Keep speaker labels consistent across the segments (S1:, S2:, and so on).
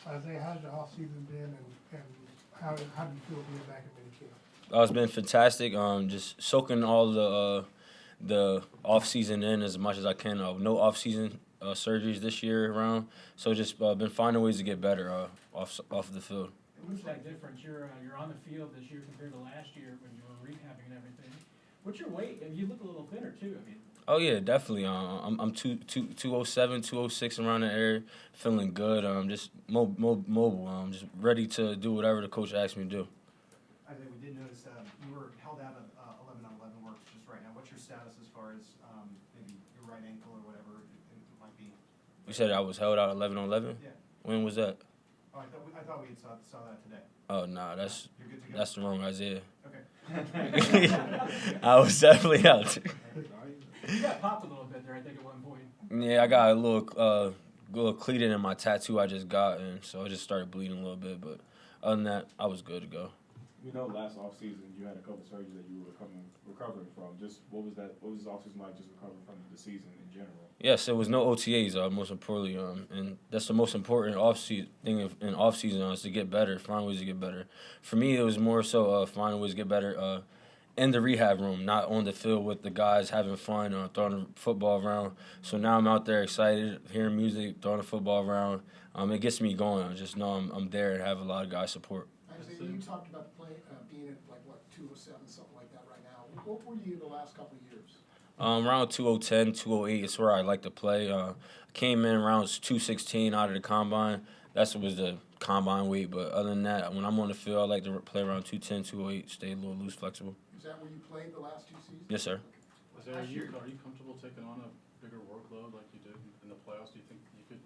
S1: Isaiah, how's your off season been, and how do you feel being back in minicamp?
S2: It's been fantastic. Just soaking all the off season in as much as I can. No off season surgeries this year around, so just been finding ways to get better off the field.
S3: It looks like difference. You're on the field this year compared to last year when you were rehabbing and everything. What's your weight? And you look a little thinner too. I mean.
S2: Oh yeah, definitely. I'm 207, 206 around the area, feeling good. Just mobile. Just ready to do whatever the coach asks me to do.
S4: Isaiah, we did notice you were held out of 11-on-11 works just right now. What's your status as far as maybe your right ankle or whatever it might be?
S2: You said I was held out 11 on 11?
S4: Yeah.
S2: When was that?
S4: Oh, I thought we had saw that today.
S2: Oh, nah, that's
S4: You're good to go?
S2: that's the wrong Isaiah.
S4: Okay.
S2: I was definitely out there.
S3: You got popped a little bit there, I think, at one point.
S2: Yeah, I got a little cleated in my tattoo I just got, and so I just started bleeding a little bit. But other than that, I was good to go.
S5: We know last offseason you had a couple surgeries that you were recovering from. Just what was this offseason like, just recovering from the season in general?
S2: Yes, there was no OTAs. Most importantly, and that's the most important thing in off season is to get better, find ways to get better. For me, it was more so finding ways to get better in the rehab room, not on the field with the guys having fun or throwing the football around. So now I'm out there excited, hearing music, throwing the football around. It gets me going. I just know I'm there and have a lot of guys support.
S1: Isaiah, you talked about being at like what 207, something like that right now. What were you the last couple of years?
S2: Around 210, 208 is where I like to play. Came in around 216 out of the combine. That was the combine weight. But other than that, when I'm on the field, I like to play around 210, 208, stay a little loose, flexible.
S1: Is that where you played the last 2 seasons?
S2: Yes, sir.
S6: Are you comfortable taking on a bigger workload like you did in the playoffs? Do you think you could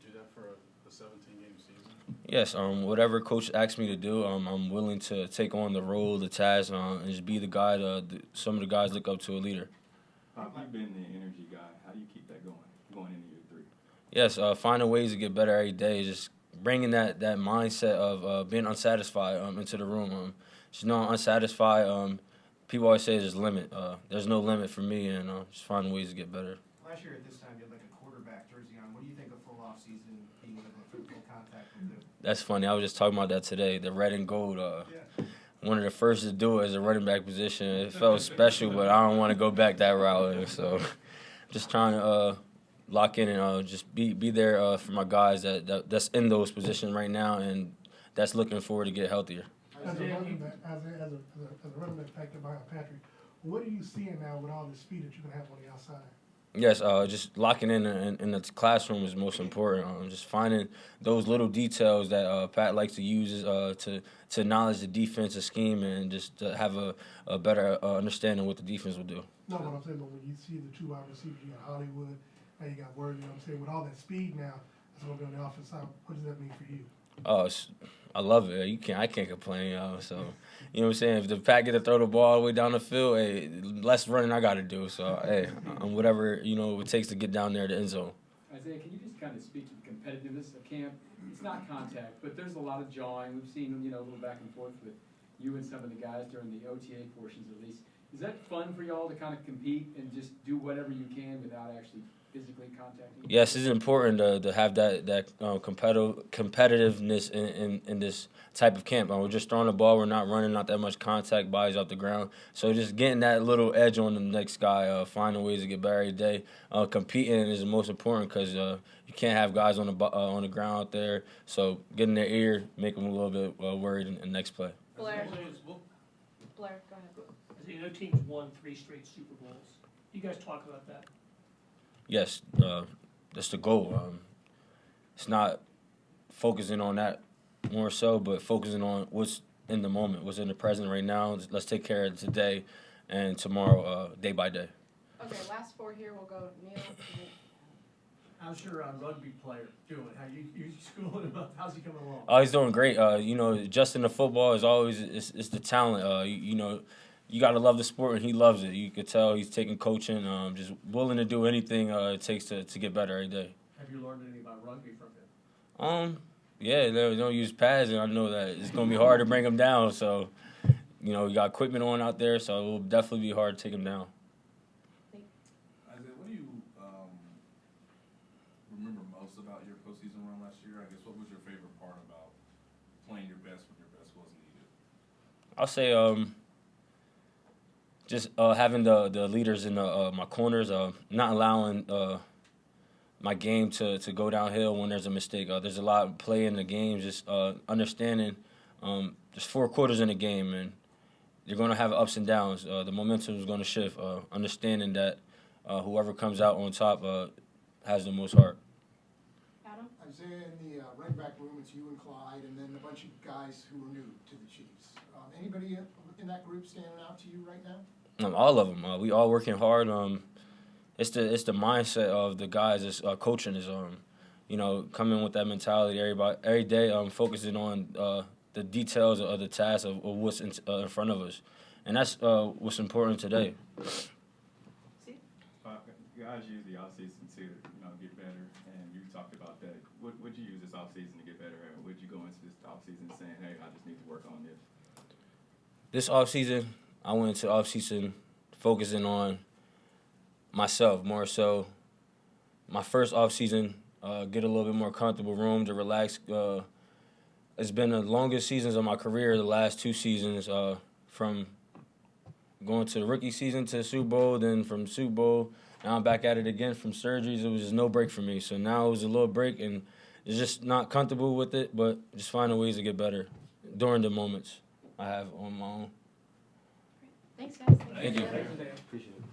S6: do that for a 17-game season?
S2: Yes. Whatever coach asks me to do, I'm willing to take on the role, the task, and just be the guy some of the guys look up to a leader.
S7: You've been the energy guy. How do you keep that going into year 3?
S2: Yes, finding ways to get better every day. Just bringing that mindset of being unsatisfied into the room. Just knowing unsatisfied. People always say there's a limit. There's no limit for me, and just finding ways to get better.
S4: Last year at this time, you had like a quarterback jersey on. What do you think a full off season being able to full contact will do?
S2: That's funny. I was just talking about that today. The red and gold.
S4: Yeah.
S2: One of the first to do it as a running back position. It felt special, but I don't want to go back that route. So, just trying to lock in and just be there for my guys that's in those positions right now, and that's looking forward to get healthier.
S1: As a running back, as a running back back behind Patrick, what are you seeing now with all the speed that you can have on the outside?
S2: Yes, just locking in the classroom is most important. Just finding those little details that Pat likes to use to acknowledge the defensive scheme and just to have a better understanding of what the defense will do.
S1: No, what I'm saying, but when you see the 2 wide receivers, you got Hollywood, now you got Word, you know what I'm saying? With all that speed now, that's going to be on the offensive side. What does that mean for you?
S2: I love it. I can't complain. So, you know what I'm saying? If the Pat get to throw the ball all the way down the field, hey, less running I got to do. So, hey, whatever, it takes to get down there to the end zone.
S3: Isaiah, can you just kind of speak to the competitiveness of camp? It's not contact, but there's a lot of jawing. We've seen, a little back and forth with you and some of the guys during the OTA portions at least. Is that fun for y'all to kind of compete and just do whatever you can without actually physically contacting?
S2: Yes, it's important to have that competitiveness in this type of camp. We're just throwing the ball. We're not running, not that much contact, bodies off the ground. So just getting that little edge on the next guy, finding ways to get better every day. Competing is the most important because you can't have guys on the ground out there. So getting their ear, make them a little bit worried in the next play.
S8: Blair, go ahead.
S9: You know, teams won 3 straight Super Bowls. You guys talk about that?
S2: Yes, that's the goal. It's not focusing on that more so, but focusing on what's in the moment, what's in the present right now. Let's take care of today and tomorrow, day by day.
S8: Okay, last 4 here. We'll go Neil.
S3: How's your rugby player doing? How you schooling him up? How's he coming along?
S2: Oh, he's doing great. Just in the football is always it's the talent. You got to love the sport, and he loves it. You could tell he's taking coaching, just willing to do anything it takes to get better every day.
S3: Have you learned anything about rugby from him?
S2: Yeah, they don't use pads, and I know that it's going to be hard to bring him down. So, we got equipment on out there, so it will definitely be hard to take him down.
S7: Isaiah, what do you remember
S10: most about your postseason run last year? I guess what was your favorite part about playing your best when your best wasn't needed?
S2: I'll say just having the leaders in my corners, not allowing my game to go downhill when there's a mistake. There's a lot of play in the game, just understanding there's 4 quarters in the game, and you're going to have ups and downs. The momentum is going to shift, understanding that whoever comes out on top has the most heart.
S8: Adam?
S11: Isaiah, in the running back room, it's you and Clyde, and then a bunch of guys who are new to the Chiefs. Anybody in that group standing out to you right now?
S2: All of them. We all working hard. It's the mindset of the guys that's coaching is coming with that mentality. Every day focusing on the details of the task of what's in front of us, and that's what's important today.
S8: See?
S7: Guys use the offseason to get better, and you talked about that. Would you use this offseason to get better, or would you go into this offseason saying, hey, I just need to work on this?
S2: This offseason, I went into offseason focusing on myself more so. My first offseason, get a little bit more comfortable room to relax. It's been the longest seasons of my career, the last 2 seasons, from going to the rookie season to the Super Bowl, then from Super Bowl, now I'm back at it again from surgeries. It was just no break for me. So now it was a little break, and it's just not comfortable with it, but just finding ways to get better during the moments I have on my own.
S8: Thanks, guys.
S2: Thank you.
S9: Thanks, Isaiah.
S2: Appreciate it.